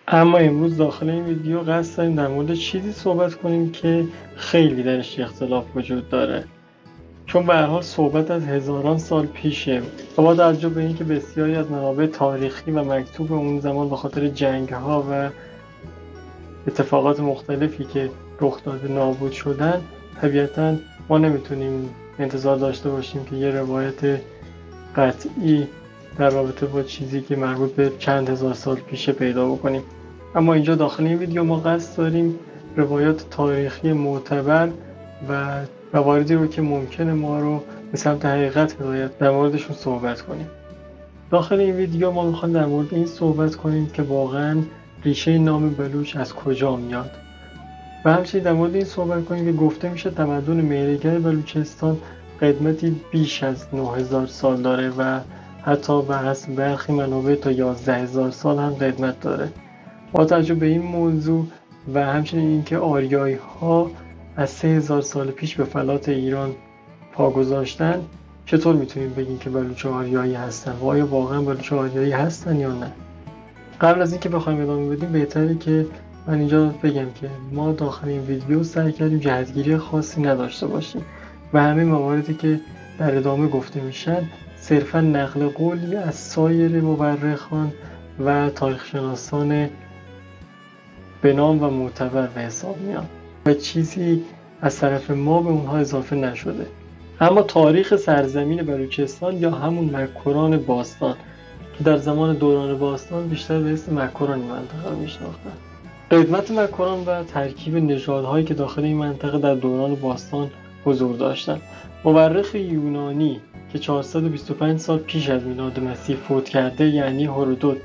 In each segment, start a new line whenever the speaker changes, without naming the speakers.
اما امروز داخل این ویدیو قصد داریم در مورد چیزی صحبت کنیم که خیلی درش اختلاف وجود داره، چون به هر حال صحبت از هزاران سال پیشه و با توجه به اینکه بسیاری از منابع تاریخی و مکتوب اون زمان به خاطر جنگ‌ها و اتفاقات مختلفی که رخ داده نابود شدن، طبیعتاً ما نمیتونیم انتظار داشته باشیم که یه روایت قطعی در رابطه با چیزی که مربوط به چند هزار سال پیشه پیدا بکنیم. اما اینجا داخل این ویدیو ما قصد داریم روایات تاریخی معتبر و مواردی رو که ممکنه ما رو به سمت حقیقت هدایت در موردشون صحبت کنیم. داخل این ویدیو ما میخوایم در مورد این صحبت کنیم که واقعاً ریشه نام بلوچ از کجا میاد و همچنین در مورد این صحبت کنیم که گفته میشه تمدن مهرگر بلوچستان قدمتی بیش از 9000 سال داره و حتی به حسب برخی منابع تا 11000 سال هم قدمت داره. با توجه به این موضوع و همچنین اینکه آریایی ها از 3000 سال پیش به فلات ایران پا گذاشتن، چطور میتونیم بگیم که بلوچ آریایی هستن و آیا واقعا بلوچ آریایی هستن یا نه؟ قبل از اینکه بخوایم ادامه بدیم بهتره که من اینجا بگم که ما داخل این ویدیو سعی کردیم جهتگیری خاصی نداشته باشیم و همه مواردی که در ادامه گفته میشن صرفا نقل قولی از سایر مورخان و تاریخشناسان به نام و معتبر به حساب میاد و چیزی از طرف ما به اونها اضافه نشده. اما تاریخ سرزمین بلوچستان یا همون مکران باستان که در زمان دوران باستان بیشتر به اسم مکران این منطقه میشناختن، قدمت مکران و ترکیب نژادهایی که داخل این منطقه در دوران باستان حضور داشتند. مورخ یونانی که 425 سال پیش از میلاد مسیح فوت کرده، یعنی هرودوت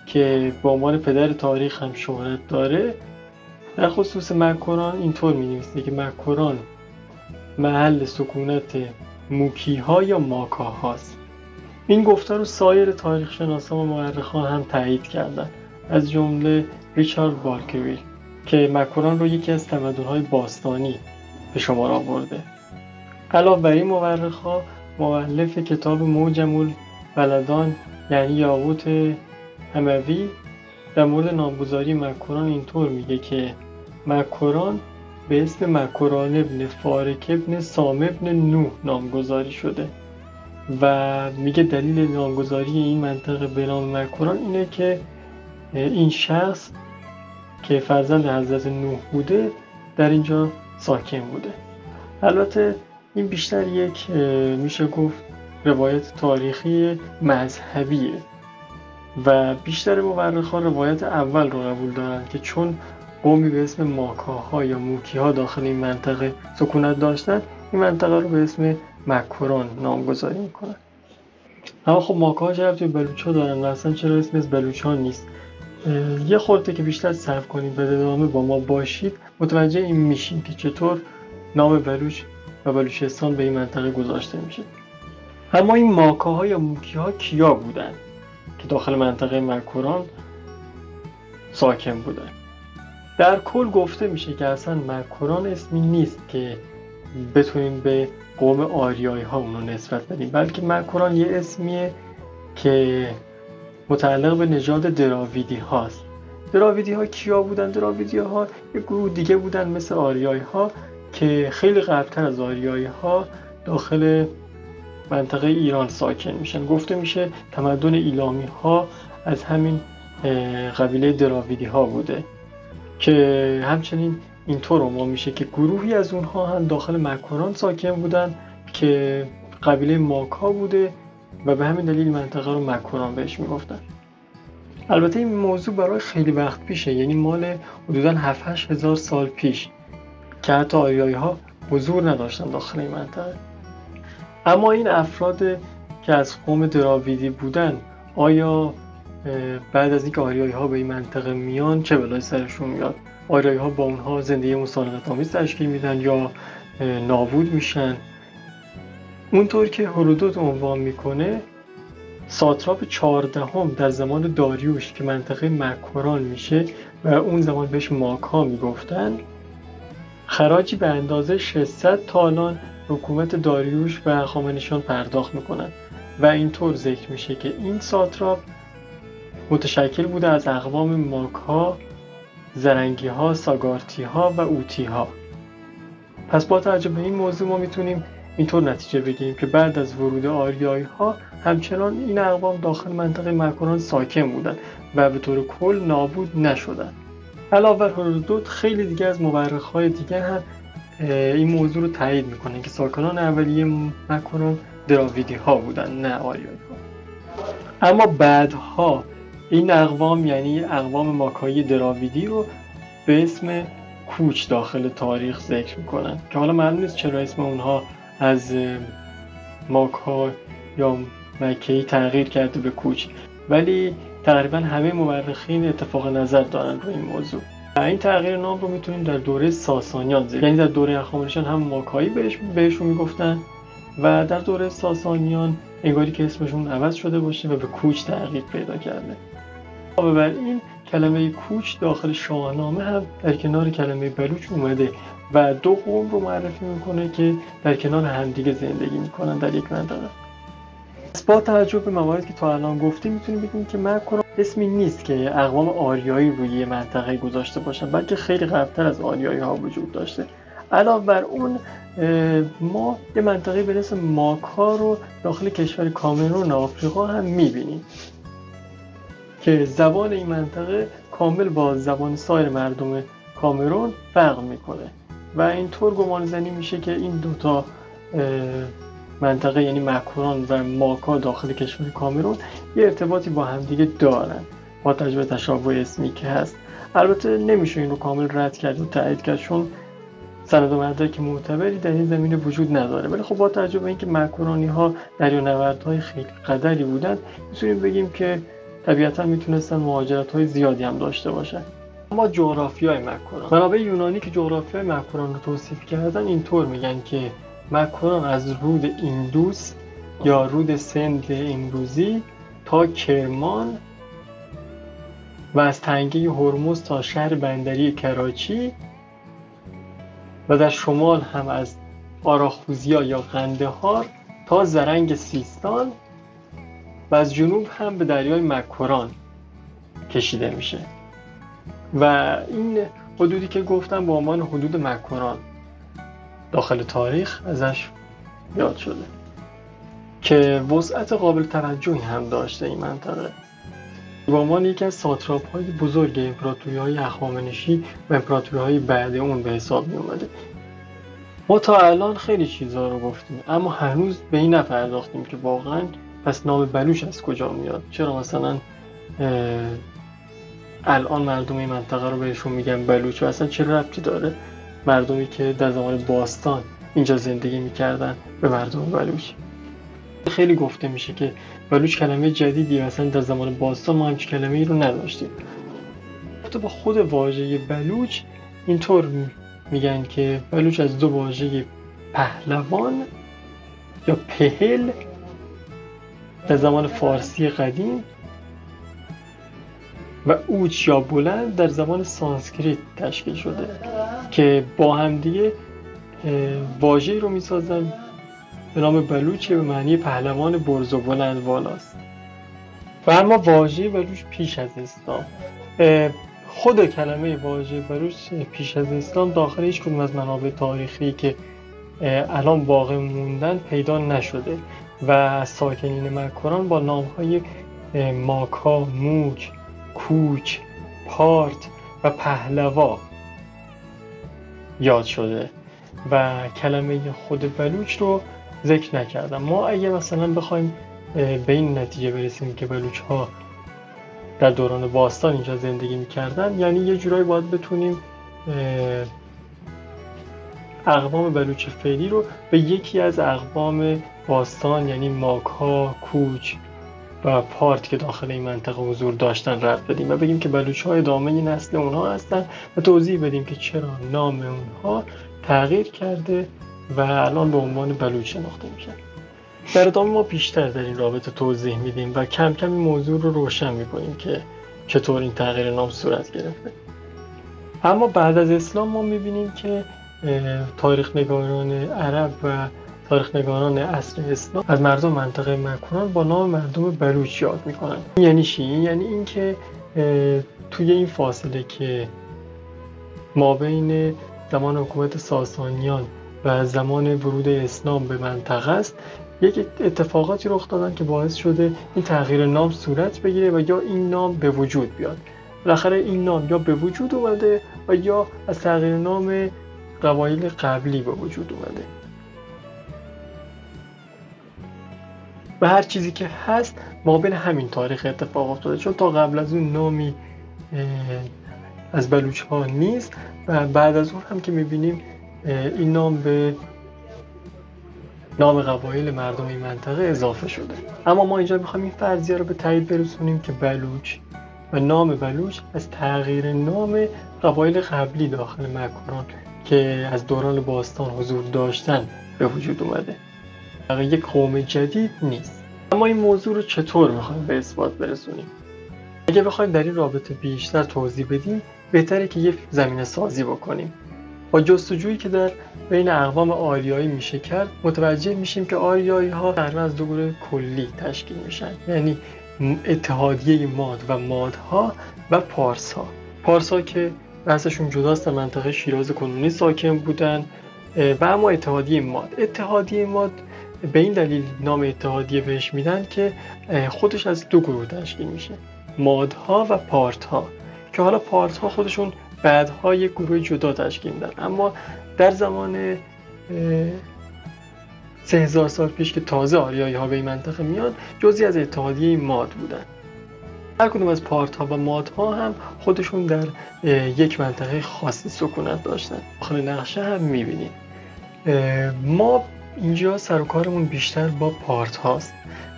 که به عنوان پدر تاریخ هم شهرت داره، در خصوص مکران اینطور می‌نویسه که مکران محل سکونت موکی‌ها یا ماکاهاست. این گفته رو سایر تاریخ‌شناسان و مورخان هم تایید کردند، از جمله ریچارد بالکویل که مکران رو یکی از تمدن‌های باستانی به شمار آورده. علاوه بر این مورخ‌ها، مؤلف کتاب معجم البلدان یعنی یاقوت حموی در مورد نامگذاری مکران اینطور میگه که مکران به اسم مکران ابن فارک ابن سام ابن نوح نامگذاری شده و میگه دلیل نامگذاری این منطقه به نام مکران اینه که این شخص که فرزند حضرت نوح بوده در اینجا ساکن بوده. البته این بیشتر یک میشه گفت روایت تاریخی مذهبیه و بیشتر مورخان روایت اول رو قبول دارن که چون قومی به اسم ماکاها یا موکیها داخل این منطقه سکونت داشتن، این منطقه رو به اسم مکران نامگذاری میکنن. اما خب ماکاها چه ربطی به بلوچ‌ها دارن و اصلا چرا اسم از بلوچ‌ها نیست؟ یه خورده که بیشتر صبر کنید و ادامه با ما باشید متوجه این میشین که چطور نام بلوچ و بلوچستان به این منطقه گذاشته میشه. اما این ماکاها یا موکیها کیا بودن که داخل منطقه مکران ساکن بودن؟ در کل گفته میشه که اصلا مکران اسمی نیست که بتونیم به قوم آریایی ها اونو نسبت بدیم، بلکه مکران یه اسمیه که متعلق به نژاد دراویدی هاست. دراویدی ها کیا بودن؟ دراویدی ها یه گروه دیگه بودن مثل آریایی ها که خیلی قبلتر از آریایی ها داخل منطقه ایران ساکن میشن. گفته میشه تمدن ایلامی ها از همین قبیله دراویدی ها بوده که همچنین اینطور ما میشه که گروهی از اونها هم داخل مکران ساکن بودن که قبیله ماکا بوده و به همین دلیل منطقه رو مکران بهش میگفتن. البته این موضوع برای خیلی وقت پیشه، یعنی مال حدوداً 7-8 هزار سال پیش که حتی آریایی ها حضور نداشتن داخل این منطقه. اما این افراد که از قوم دراویدی بودن، آیا بعد از اینکه آریایی ها به این منطقه میان چه بلایی سرشون میاد؟ آریایی ها با اونها زندگی مسالمت آمیز تشکیل میدن یا نابود میشن؟ اونطور که هرودوت عنوان میکنه، ساتراپ 14 در زمان داریوش که منطقه مکران میشه و اون زمان بهش ماکا میگفتن، خراجی به اندازه 600 تالان حکومت داریوش و هخامنشیان پرداخت میکنن و اینطور ذکر میشه که این ساتراپ متشکل بوده از اقوام ماک‌ها، زرنگی‌ها، ساگارتی‌ها و اوتی‌ها. پس با توجه به این موضوع ما میتونیم اینطور نتیجه بگیریم که بعد از ورود آریایی‌ها همچنان این اقوام داخل منطقه مکران ساکن بودند و به طور کل نابود نشدند. علاوه بر هرودوت خیلی دیگه از مورخ‌های دیگر هم این موضوع رو تایید میکنن که ساکنان اولیه مکران دراویدی‌ها بودن، نه آریایی‌ها. اما بعدها این اقوام یعنی اقوام ماکایی دراویدی رو به اسم کوچ داخل تاریخ ذکر میکنن که حالا معلوم نیست چرا اسم اونها از ماکا یا مکه‌ای تغییر کرده به کوچ، ولی تقریبا همه مورخین اتفاق نظر دارن روی این موضوع. این تغییر نام رو میتونیم در دوره ساسانیان ذکر، یعنی در دوره هخامنشیان هم ماکایی بهشون میگفتن و در دوره ساسانیان انگاری که اسمشون عوض شده باشه و به کوچ تغییر پیدا کرده. علاوه بر این کلمه کوچ داخل شاهنامه هم در کنار کلمه بلوچ اومده و دو قوم رو معرفی میکنه که در کنار همدیگه زندگی میکنن در یک منطقه. با توجه به مواردی که تا الان گفتیم میتونیم بگیم که مکران اسمی نیست که اقوام آریایی روی منطقه گذاشته باشن، بلکه خیلی قبلتر از آریایی ها وجود داشته. علاوه بر اون ما یه منطقه به اسم ماکا رو داخل کشور کامرون آفریقا هم میبینیم که زبان این منطقه کامل با زبان سایر مردم کامرون فرق میکنه و اینطور گمان زنی میشه که این دوتا منطقه یعنی مکران و ماکا داخل کشور کامرون یه ارتباطی با همدیگه دارن با توجه به تشابه اسمی که هست. البته نمیشه این رو کامل رد کرد و تایید کرد چون سند و مدرک معتبری در این زمینه وجود نداره، ولی خب با توجه به اینکه مکرانی ها دریانوردهای خیلی قدری بودن میتونیم بگیم که طبیعتا میتونستن مهاجرت های زیادی هم داشته باشن. اما جغرافیای مکران، منابع یونانی که جغرافیای مکران رو توصیف کردن اینطور میگن که مکران از رود ایندوس یا رود سند امروزی تا کرمان و از تنگه هرمز تا شهر بندری کراچی و در شمال هم از آراخوزیا یا قندهار تا زرنگ سیستان و از جنوب هم به دریای مکران کشیده میشه و این حدودی که گفتم با عنوان حدود مکران داخل تاریخ ازش یاد شده که وسعت قابل توجهی هم داشته. این منطقه به عنوان یکی از ساتراپ‌های بزرگ امپراتوری‌های هخامنشی و امپراتوری‌های بعد اون به حساب می اومده. ما تا الان خیلی چیزا رو گفتیم اما هنوز به این نپرداختیم که واقعاً پس نام بلوچ از کجا میاد؟ چرا مثلا الان مردم این منطقه رو بهشون میگن بلوچ و اصلا چه ربطی داره مردمی که در زمان باستان اینجا زندگی میکردن به مردم بلوچ؟ خیلی گفته میشه که بلوچ کلمه جدیدی مثلا در زمان باستان ما همچین کلمه‌ای رو نداشتیم. حتی با خود واژه بلوچ اینطور میگن که بلوچ از دو واژه پهلوان یا پهل در زمان فارسی قدیم و اوچ یا بلند در زمان سانسکریت تشکیل شده که با هم دیگه واژه‌ای رو میسازن به نام بلوچ به معنی پهلوان برز و بلند بالاست. و اما واژه بلوچ پیش از اسلام، خود کلمه واژه بلوچ پیش از اسلام داخل هیچ کدوم از منابع تاریخی که الان باقی موندن پیدا نشده و ساکنین مکران با نام‌های ماکا، موک، کوچ، پارت و پهلوا یاد شده و کلمه خود بلوچ رو ذکر نکردم. ما اگه مثلا بخوایم به این نتیجه برسیم که بلوچ ها در دوران باستان اینجا زندگی میکردن، یعنی یه جورایی باید بتونیم اقوام بلوچ فعلی رو به یکی از اقوام باستان یعنی ماکا، کوچ و پارت که داخل این منطقه حضور داشتن رد بدیم و بگیم که بلوچ ها ادامه نسل اونها هستن و توضیح بدیم که چرا نام اونها تغییر کرده و الان به عنوان بلوچ شناخته میشن. در ادامه ما بیشتر در این رابطه توضیح میدیم و کم کم این موضوع رو روشن میکنیم که چطور این تغییر نام صورت گرفته. اما بعد از اسلام ما میبینیم که تاریخ نگاران عرب و تاریخ نگاران عصر اسلام از مردم منطقه مکران با نام مردم بلوچ یاد میکنن. یعنی چی؟ یعنی اینکه توی این فاصله که ما بین زمان حکومت ساسانیان و زمان ورود اسلام به منطقه است، یک اتفاقاتی رخ دادن که باعث شده این تغییر نام صورت بگیره و یا این نام به وجود بیاد. بالاخره این نام یا به وجود اومده و یا از تغییر نام قبایل قبلی به وجود اومده. و هر چیزی که هست ما بین همین تاریخ اتفاق افتاده، چون تا قبل از اون نامی از بلوچ ها نیست و بعد از اون هم که میبینیم این نام به نام قبایل مردم این منطقه اضافه شده. اما ما اینجا میخوایم این فرضیه رو به تایید برسونیم که بلوچ و نام بلوچ از تغییر نام قبایل قبلی داخل مکران که از دوران باستان حضور داشتن به وجود اومده. یک قوم جدید نیست. اما این موضوع رو چطور میخوایم به اثبات برسونیم؟ اگه بخوایم در این رابطه بیشتر توضیح بدیم، بهتره که یک زمینه سازی بکنیم. با جستجویی که در بین اقوام آریایی میشه کرد، متوجه میشیم که آریایی ها تقریبا از دو گروه کلی تشکیل میشن، یعنی اتحادیه ماد و مادها و پارس ها. پارس ها که بحثشون جداست، در منطقه شیراز کنونی ساکن بودن و اما اتحادیه ماد به این دلیل نام اتحادیه بهش میدن که خودش از دو گروه تشکیل میشه، مادها و پارتها، که حالا پارتها خودشون بعدها یک گروه جدا تشکیل میدن. اما در زمان 3000 سال پیش که تازه آریایی ها به این منطقه میان، جزئی از اتحادیه ماد بودن. هر کدوم از پارتها و مادها هم خودشون در یک منطقه خاصی سکونت داشتن. داخل نقشه هم میبینید. ما اینجا سر و کارمون بیشتر با پارت هاست،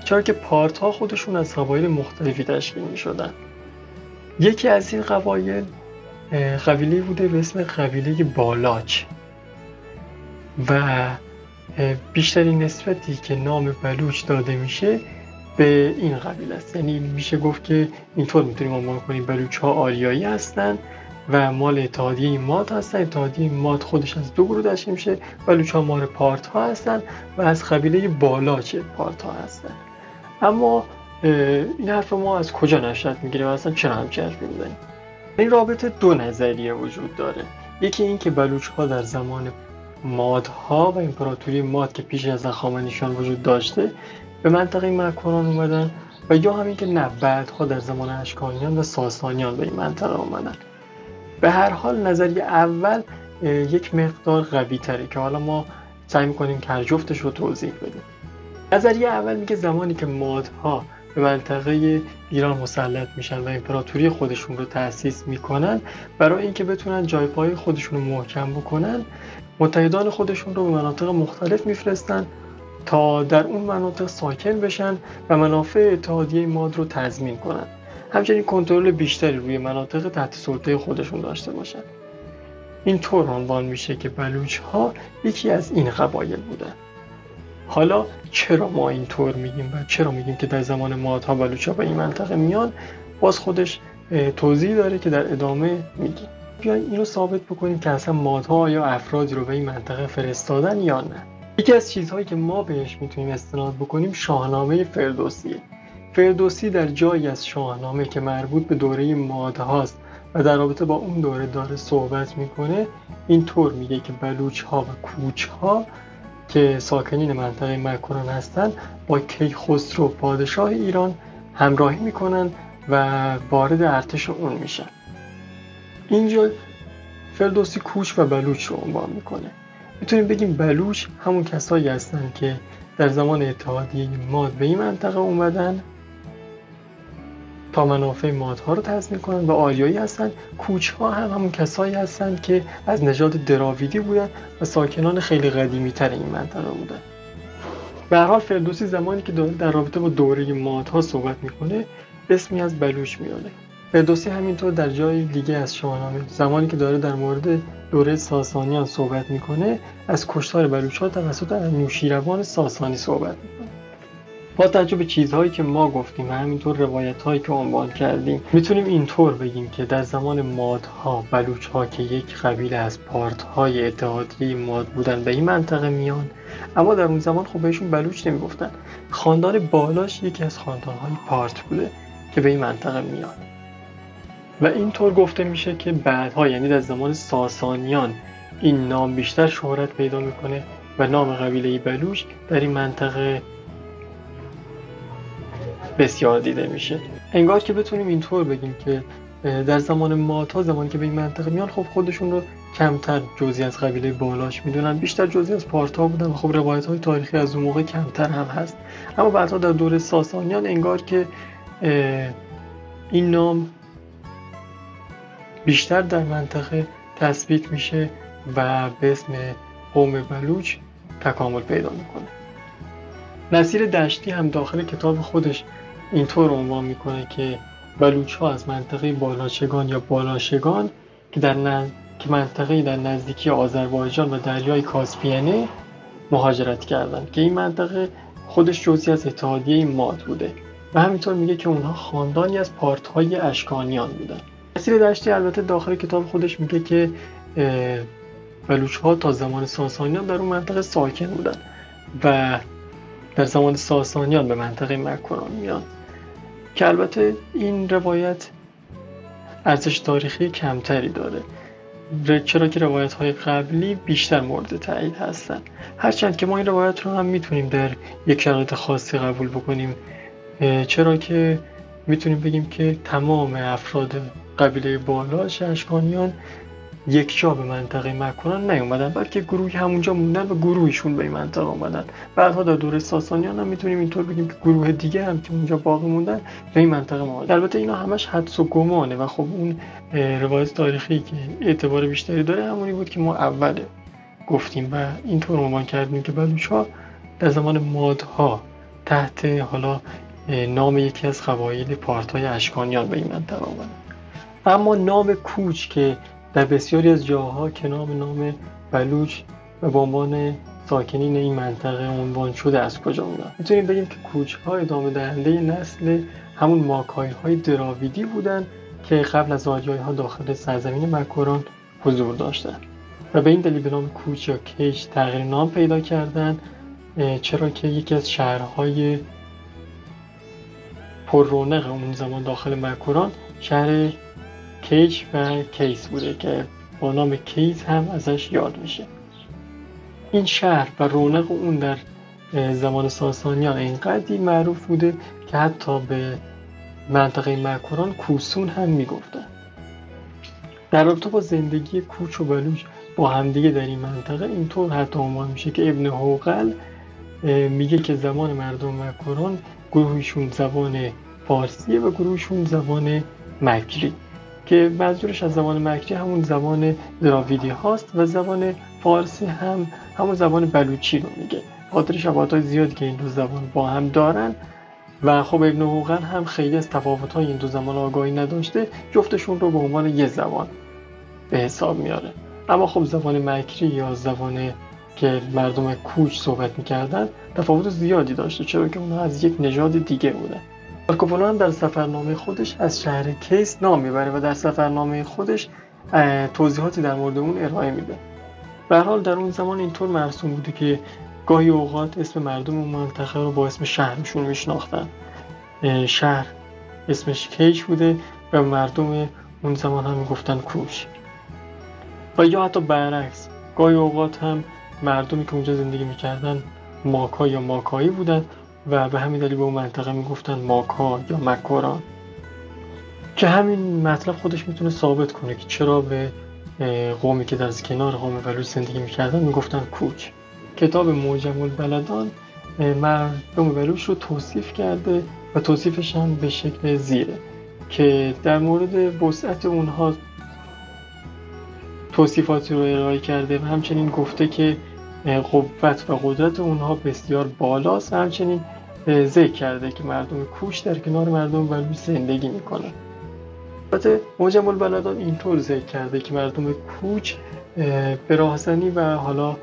چرا که پارت ها خودشون از قبایل مختلفی تشکیل می شدن. یکی از این قبایل قبیله بوده به اسم قبیله بالاچ و بیشترین نسبتی که نام بلوچ داده میشه به این قبیله است. یعنی میشه گفت که اینطور میتونیم عنوان کنیم بلوچ ها آریایی هستن و مال اتحادیه ماد هستن. اتحادیه ماد خودش از دو گروه تشکیل میشه، بلوچ ها مال پارت ها هستن و از قبیله بالاچ پارت ها هستن. اما این حرف ما از کجا نشأت میگیره و اصلا چرا همچین حرفی میزنیم؟ این رابطه دو نظریه وجود داره. یکی این که بلوچ ها در زمان مادها و امپراتوری ماد که پیش از هخامنشیان وجود داشته به منطقه مکران اومدن، و یا همین که نه، بعدها در زمان اشکانیان و ساسانیان به این منطقه اومدن. به هر حال نظریه اول یک مقدار قوی تره که حالا ما سعی میکنیم که هر جفتش رو توضیح بدیم. نظریه اول میگه زمانی که مادها به منطقه ایران مسلط میشن و امپراتوری خودشون رو تأسیس میکنن، برای اینکه بتونن جای پای خودشون رو محکم بکنن، متحدان خودشون رو به مناطق مختلف میفرستن تا در اون مناطق ساکن بشن و منافع اتحادیه ماد رو تضمین کنن. همچنین کنترل بیشتری روی مناطق تحت سلطه خودشون داشته باشن. اینطور عنوان میشه که بلوچ ها یکی از این قبایل بودن. حالا چرا ما اینطور میگیم و چرا میگیم که در زمان مادها بلوچ ها به این منطقه میان، باز خودش توضیح داره که در ادامه میگیم. بیاین اینو ثابت بکنیم که اصلا مادها یا افرادی رو به این منطقه فرستادن یا نه. یکی از چیزهایی که ما بهش میتونیم استناد بکنیم شاهنامه فردوسیه. فردوسی در جایی از شاهنامه که مربوط به دوره مادهاست و در رابطه با اون دوره داره صحبت میکنه، اینطور میگه که بلوچ ها و کوچ ها که ساکنین منطقه مکران هستن با کیخسرو پادشاه ایران همراهی میکنن و وارد ارتش اون میشن. اینجا فردوسی کوچ و بلوچ رو عنوان میکنه. میتونیم بگیم بلوچ همون کسایی هستن که در زمان اتحادیه ماد به این منطقه اومدن تا منافع مادها رو تضمین کنن و آریایی هستن. کوچ ها هم همون کسایی هستن که از نژاد دراویدی بودن و ساکنان خیلی قدیمی تر این منطقه بودن. به هر حال فردوسی زمانی که در رابطه با دوره مادها صحبت میکنه اسمی از بلوچ میاره. فردوسی همینطور در جای دیگه از شاهنامه زمانی که داره در مورد دوره ساسانیان صحبت میکنه از کشتار بلوچ ها توسط انوشیروان ساسانی صحبت میکنه. با توجه به چیزهایی که ما گفتیم و همینطور روایت‌هایی که عنوان کردیم میتونیم اینطور بگیم که در زمان مادها بلوچ‌ها که یک قبیله از پارت‌های اتحادیه ماد بودن به این منطقه میان، اما در اون زمان خب بهشون بلوچ نمیگفتن. خاندان بالاش یکی از خاندان‌های پارت بوده که به این منطقه میان و اینطور گفته میشه که بعدها یعنی در زمان ساسانیان این نام بیشتر شهرت پیدا میکنه و نام قبیله بلوچ در این منطقه بسیار دیده میشه. انگار که بتونیم اینطور بگیم که در زمان مادها، زمانی که به این منطقه میان، خب خودشون رو کمتر جزئی از قبیله بالاش میدونن، بیشتر جزئی از پارت‌ها بودن و خب روایت‌های تاریخی از اون موقع کمتر هم هست. اما بعدها در دوره ساسانیان انگار که این نام بیشتر در منطقه تثبیت میشه و به اسم قوم بلوچ تکامل پیدا میکنه. نصیر دشتی هم داخل کتاب خودش اینطور عنوان میکنه که بلوچ ها از منطقه بالاچگان یا بالاشگان که منطقه در نزدیکی آذربایجان و دریای کاسپیانه مهاجرت کردن که این منطقه خودش جزئی از اتحادیه ماد بوده و همینطور میگه که اونها خاندانی از پارت‌های اشکانیان بودن. نصیر دشتی البته داخل کتاب خودش میگه که بلوچ ها تا زمان ساسانیان در اون منطقه ساکن بودن و در زمان ساسانیان به منطقه مکران میان که البته این روایت ارزش تاریخی کمتری داره، چرا که روایت های قبلی بیشتر مورد تایید هستن. هرچند که ما این روایت رو هم میتونیم در یک شرایط خاصی قبول بکنیم، چرا که میتونیم بگیم که تمام افراد قبیله بالاش اشکانیان یک جا به منطقه مکران نیومدن، بلکه گروهی همونجا موندن و گروهیشون به این منطقه اومدن. بعدها در دوره ساسانیان هم میتونیم اینطور بگیم که گروه دیگه هم که اونجا باقی موندن به این منطقه اومدن. البته اینا همش حدس و گمانه و خب اون روایت تاریخی که اعتبار بیشتری داره همونی بود که ما اول گفتیم و اینطور عنوان کردیم که بلوچ‌ها در زمان مادها تحت حالا نام یکی از قبایل پارت‌های اشکانیان به این منطقه اومدن. اما نام کوچ که در بسیاری از جاها که نام بلوچ و به عنوان ساکنین این منطقه عنوان شده از کجا اومد؟ میتونیم بگیم که کوچ‌ها ادامه دهنده نسل همون ماکای‌های دراویدی بودن که قبل از آریایی‌ها داخل سرزمین مکران حضور داشتن و به این دلیل به نام کوچ یا کیش تغییر نام پیدا کردن، چرا که یکی از شهرهای پر رونق اون زمان داخل مکران شهر کیش و کیس بوده که با نام کیس هم ازش یاد میشه. این شهر و رونق اون در زمان ساسانیان اینقدر معروف بوده که حتی به منطقه مکران کوسون هم میگفتن. در رابطه با زندگی کوچ و بلوچ با همدیگه در این منطقه اینطور حتی عنوان میشه که ابن هوقل میگه که زمان مردم مکران گروهشون زبان فارسیه و گروهشون زبان مکری، که منظورش از زبان مکری همون زبان دراویدی هاست و زبان فارسی هم همون زبان بلوچی رو میگه، خاطر شباهت‌های زیادی که این دو زبان با هم دارن و خب ابن هوقل هم خیلی از تفاوت‌های این دو زبان آگاهی نداشته، جفتشون رو به عنوان یه زبان به حساب میاره. اما خب زبان مکری یا زبان که مردم کوچ صحبت میکردن تفاوت زیادی داشته، چرا که اونها از یک نژاد دیگه بودن. مارکو پولو هم در سفرنامه خودش از شهر کیس نام میبره و در سفرنامه خودش توضیحاتی در مورد اون ارائه میده. به هر حال در اون زمان اینطور مرسوم بوده که گاهی اوقات اسم مردم اون منطقه رو با اسم شهرشون میشناختن. شهر اسمش کیش بوده و مردم اون زمان هم میگفتن کوچ. و یا حتی برعکس، گاهی اوقات هم مردمی که اونجا زندگی میکردن ماکا یا ماکایی بودن و به همین دلیل به اون منطقه میگفتن ماکا یا مکران، که همین مطلب خودش میتونه ثابت کنه که چرا به قومی که در کنار قوم بلوچ زندگی میکردن میگفتن کوچ. کتاب معجم البلدان مردم بلوچ رو توصیف کرده و توصیفش هم به شکل زیره که در مورد وسعت اونها توصیفاتی رو ارائه کرده و همچنین گفته که قوت و قدرت اونها بسیار بالاست. همچنین ذکر کرده که مردم کوچ در کنار مردم بلوچ زندگی میکنن. البته معجم البلدان اینطور ذکر کرده که مردم کوچ به راهزنی و حالا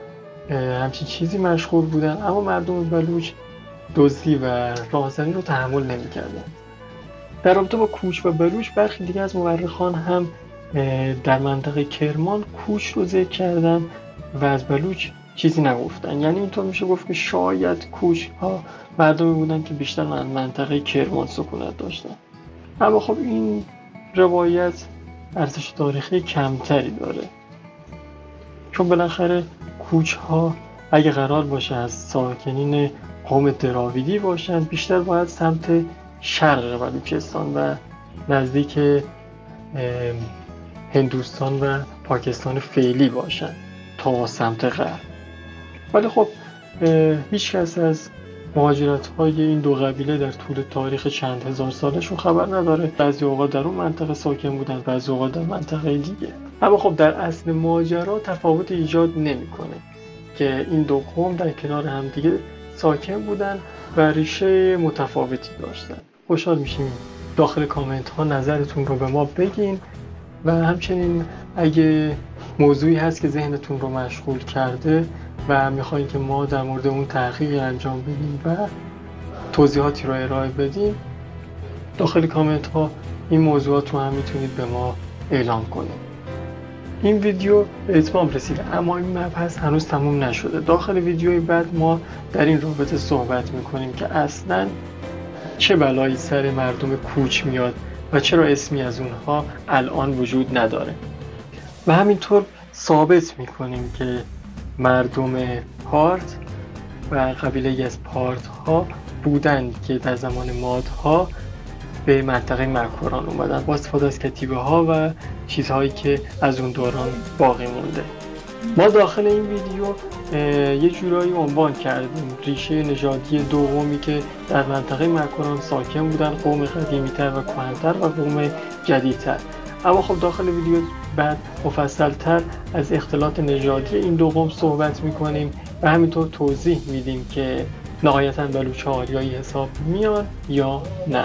همچین چیزی مشغول بودن، اما مردم بلوچ دزدی و راهزنی رو تحمل نمی‌کردند. در رابطه با کوچ و بلوچ برخی دیگه از مورخان هم در منطقه کرمان کوچ رو ذکر کردن و از بلوچ چیزی نگفتن. یعنی اینطور میشه گفت که شاید کوچ ها مردمی بودن که بیشتر منطقه کرمان سکونت داشتن. اما خب این روایت ارزش تاریخی کمتری داره، چون بالاخره کوچ ها اگه قرار باشه از ساکنین قوم دراویدی باشن بیشتر باید سمت شرق بلوچستان و نزدیک هندوستان و پاکستان فعلی باشن تا سمت غرب. ولی خب هیچ کس از مهاجرت‌های این دو قبیله در طول تاریخ چند هزار سالشون خبر نداره. بعضی اوقات در اون منطقه ساکن بودن، بعضی اوقات در منطقه دیگه. اما خب در اصل ماجرا تفاوت ایجاد نمی‌کنه که این دو قوم در کنار هم دیگه ساکن بودن و ریشه متفاوتی داشتن. خوشحال میشیم داخل کامنت ها نظرتون رو به ما بگین و همچنین اگه موضوعی هست که ذهنتون رو مشغول کرده و میخواین که ما در مورد اون تحقیق انجام بدیم و توضیحاتی رو ارائه بدیم، داخل کامنت ها این موضوعات رو هم میتونید به ما اعلام کنید. این ویدیو به اتمام رسیده اما این مبحث هنوز تموم نشده. داخل ویدیوی بعد ما در این رابطه صحبت میکنیم که اصلاً چه بلایی سر مردم کوچ میاد و چرا اسمی از اونها الان وجود نداره و همینطور ثابت میکنیم که مردم پارت و قبیله از پارت ها بودند که در زمان مادها به منطقه مکوران اومدن با استفاده از کتیبه ها و چیزهایی که از اون دوران باقی مونده. ما داخل این ویدیو یه جورایی عنوان کردیم ریشه نژادی دو قومی که در منطقه مکوران ساکن بودن، قوم قدیمی‌تر و کهن‌تر و قوم جدیدتر. اما خب داخل ویدیو بعد مفصل‌تر از اختلاط نژادی این دو قوم صحبت می‌کنیم و همینطور توضیح میدیم که نهایتاً بلوچ‌ها آریایی حساب میان یا نه.